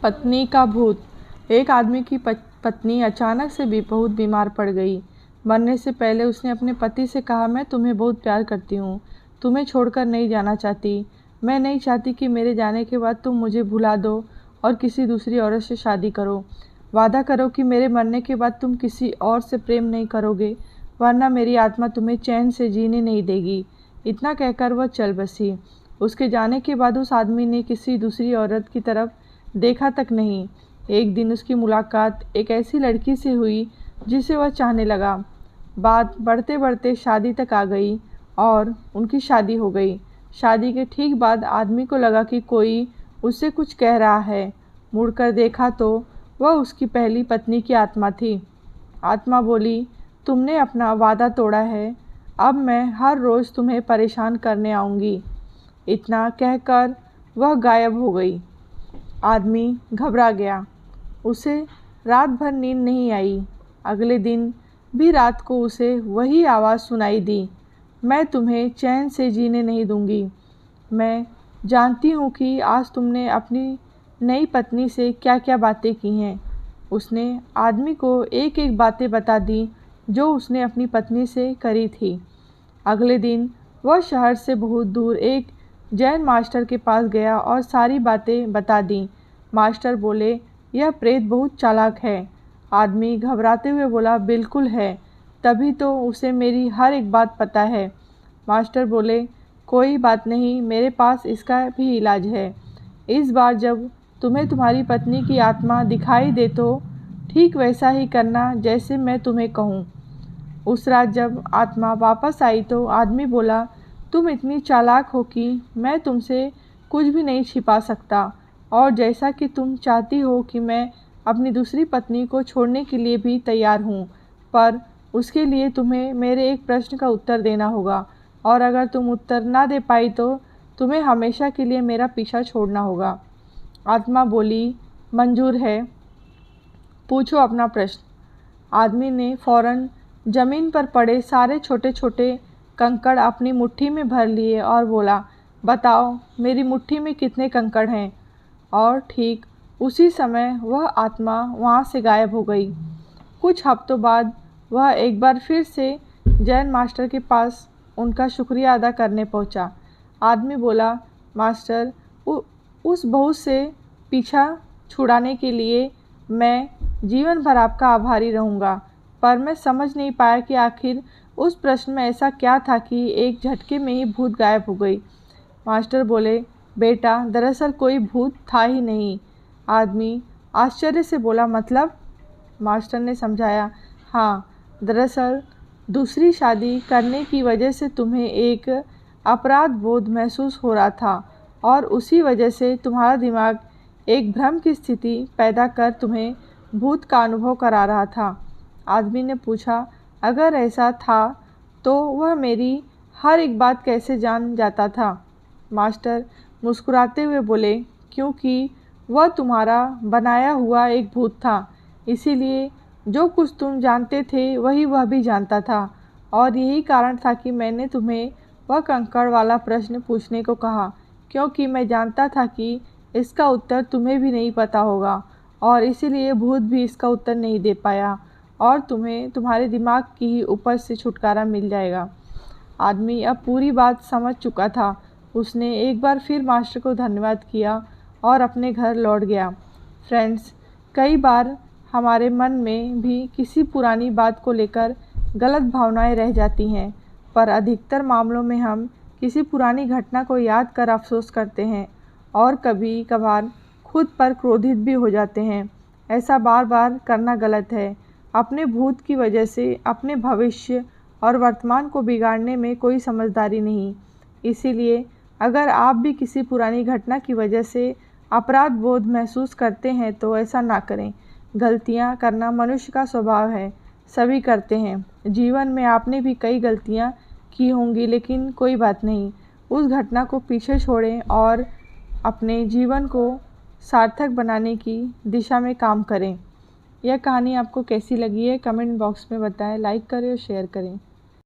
पत्नी का भूत। एक आदमी की पत्नी अचानक से भी बहुत बीमार पड़ गई। मरने से पहले उसने अपने पति से कहा, मैं तुम्हें बहुत प्यार करती हूँ, तुम्हें छोड़कर नहीं जाना चाहती। मैं नहीं चाहती कि मेरे जाने के बाद तुम मुझे भुला दो और किसी दूसरी औरत से शादी करो। वादा करो कि मेरे मरने के बाद तुम किसी और से प्रेम नहीं करोगे, वरना मेरी आत्मा तुम्हें चैन से जीने नहीं देगी। इतना कहकर वह चल बसी। उसके जाने के बाद उस आदमी ने किसी दूसरी औरत की तरफ देखा तक नहीं। एक दिन उसकी मुलाकात एक ऐसी लड़की से हुई जिसे वह चाहने लगा। बात बढ़ते बढ़ते शादी तक आ गई और उनकी शादी हो गई। शादी के ठीक बाद आदमी को लगा कि कोई उससे कुछ कह रहा है। मुड़कर देखा तो वह उसकी पहली पत्नी की आत्मा थी। आत्मा बोली, तुमने अपना वादा तोड़ा है, अब मैं हर रोज़ तुम्हें परेशान करने आऊँगी। इतना कहकर वह गायब हो गई। आदमी घबरा गया। उसे रात भर नींद नहीं आई। अगले दिन भी रात को उसे वही आवाज़ सुनाई दी, मैं तुम्हें चैन से जीने नहीं दूंगी। मैं जानती हूँ कि आज तुमने अपनी नई पत्नी से क्या क्या बातें की हैं। उसने आदमी को एक एक बातें बता दी जो उसने अपनी पत्नी से करी थी। अगले दिन वह शहर से बहुत दूर एक जैन मास्टर के पास गया और सारी बातें बता दी। मास्टर बोले, यह प्रेत बहुत चालाक है। आदमी घबराते हुए बोला, बिल्कुल है, तभी तो उसे मेरी हर एक बात पता है। मास्टर बोले, कोई बात नहीं, मेरे पास इसका भी इलाज है। इस बार जब तुम्हें तुम्हारी पत्नी की आत्मा दिखाई दे तो ठीक वैसा ही करना जैसे मैं तुम्हें कहूँ। उस रात जब आत्मा वापस आई तो आदमी बोला, तुम इतनी चालाक हो कि मैं तुमसे कुछ भी नहीं छिपा सकता, और जैसा कि तुम चाहती हो कि मैं अपनी दूसरी पत्नी को छोड़ने के लिए भी तैयार हूँ, पर उसके लिए तुम्हें मेरे एक प्रश्न का उत्तर देना होगा, और अगर तुम उत्तर ना दे पाई तो तुम्हें हमेशा के लिए मेरा पीछा छोड़ना होगा। आत्मा बोली, मंजूर है, पूछो अपना प्रश्न। आदमी ने फौरन जमीन पर पड़े सारे छोटे छोटे कंकड़ अपनी मुट्ठी में भर लिए और बोला, बताओ मेरी मुट्ठी में कितने कंकड़ हैं। और ठीक उसी समय वह आत्मा वहाँ से गायब हो गई। कुछ हफ्तों बाद वह एक बार फिर से जैन मास्टर के पास उनका शुक्रिया अदा करने पहुँचा। आदमी बोला, मास्टर, उस बहू से पीछा छुड़ाने के लिए मैं जीवन भर आपका आभारी रहूँगा, पर मैं समझ नहीं पाया कि आखिर उस प्रश्न में ऐसा क्या था कि एक झटके में ही भूत गायब हो गई। मास्टर बोले, बेटा, दरअसल कोई भूत था ही नहीं। आदमी आश्चर्य से बोला, मतलब? मास्टर ने समझाया, हाँ, दरअसल दूसरी शादी करने की वजह से तुम्हें एक अपराध बोध महसूस हो रहा था, और उसी वजह से तुम्हारा दिमाग एक भ्रम की स्थिति पैदा कर तुम्हें भूत का अनुभव करा रहा था। आदमी ने पूछा, अगर ऐसा था तो वह मेरी हर एक बात कैसे जान जाता था? मास्टर मुस्कुराते हुए बोले, क्योंकि वह तुम्हारा बनाया हुआ एक भूत था, इसीलिए जो कुछ तुम जानते थे वही वह भी जानता था, और यही कारण था कि मैंने तुम्हें वह कंकड़ वाला प्रश्न पूछने को कहा, क्योंकि मैं जानता था कि इसका उत्तर तुम्हें भी नहीं पता होगा, और इसीलिए भूत भी इसका उत्तर नहीं दे पाया, और तुम्हें तुम्हारे दिमाग की ही उपज से छुटकारा मिल जाएगा। आदमी अब पूरी बात समझ चुका था। उसने एक बार फिर मास्टर को धन्यवाद किया और अपने घर लौट गया। फ्रेंड्स, कई बार हमारे मन में भी किसी पुरानी बात को लेकर गलत भावनाएं रह जाती हैं, पर अधिकतर मामलों में हम किसी पुरानी घटना को याद कर अफसोस करते हैं और कभी कभार खुद पर क्रोधित भी हो जाते हैं। ऐसा बार बार करना गलत है। अपने भूत की वजह से अपने भविष्य और वर्तमान को बिगाड़ने में कोई समझदारी नहीं। इसीलिए अगर आप भी किसी पुरानी घटना की वजह से अपराध बोध महसूस करते हैं तो ऐसा ना करें। गलतियां करना मनुष्य का स्वभाव है, सभी करते हैं। जीवन में आपने भी कई गलतियां की होंगी, लेकिन कोई बात नहीं, उस घटना को पीछे छोड़ें और अपने जीवन को सार्थक बनाने की दिशा में काम करें। यह कहानी आपको कैसी लगी है कमेंट बॉक्स में बताएं, लाइक करें और शेयर करें।